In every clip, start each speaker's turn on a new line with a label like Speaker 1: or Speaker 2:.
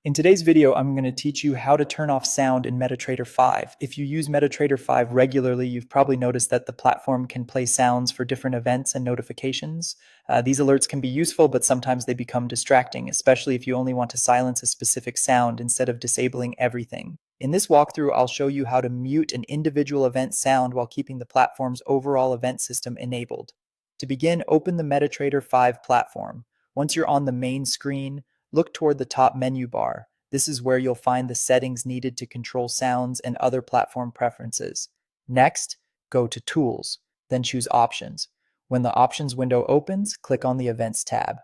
Speaker 1: In today's video, I'm going to teach you how to turn off sound in MetaTrader 5. If you use MetaTrader 5 regularly, you've probably noticed that the platform can play sounds for different events and notifications. These alerts can be useful, but sometimes they become distracting, especially if you only want to silence a specific sound instead of disabling everything. In this walkthrough, I'll show you how to mute an individual event sound while keeping the platform's overall event system enabled. To begin, open the MetaTrader 5 platform. Once you're on the main screen, look toward the top menu bar. This is where you'll find the settings needed to control sounds and other platform preferences. Next, go to Tools, then choose Options. When the Options window opens, click on the Events tab.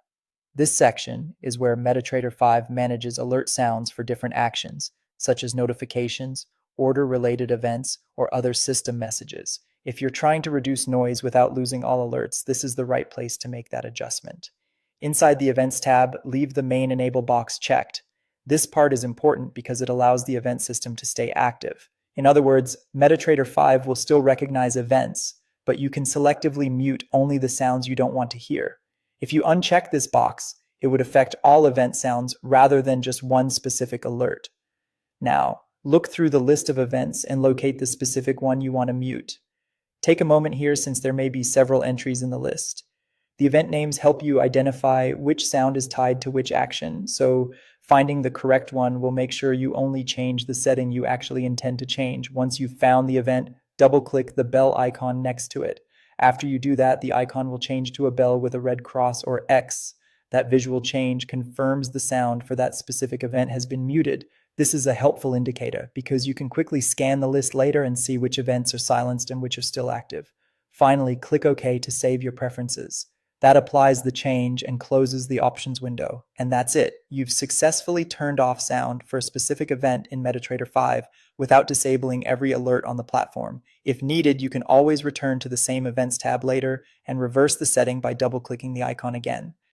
Speaker 1: This section is where MetaTrader 5 manages alert sounds for different actions, such as notifications, order-related events, or other system messages. If you're trying to reduce noise without losing all alerts, this is the right place to make that adjustment. Inside the Events tab, leave the Main Enable box checked. This part is important because it allows the event system to stay active. In other words, MetaTrader 5 will still recognize events, but you can selectively mute only the sounds you don't want to hear. If you uncheck this box, it would affect all event sounds rather than just one specific alert. Now, look through the list of events and locate the specific one you want to mute. Take a moment here since there may be several entries in the list. The event names help you identify which sound is tied to which action, so finding the correct one will make sure you only change the setting you actually intend to change. Once you've found the event, double-click the bell icon next to it. After you do that, the icon will change to a bell with a red cross or X. That visual change confirms the sound for that specific event has been muted. This is a helpful indicator because you can quickly scan the list later and see which events are silenced and which are still active. Finally, click OK to save your preferences. That applies the change and closes the options window. And that's it. You've successfully turned off sound for a specific event in MetaTrader 5 without disabling every alert on the platform. If needed, you can always return to the same Events tab later and reverse the setting by double-clicking the icon again.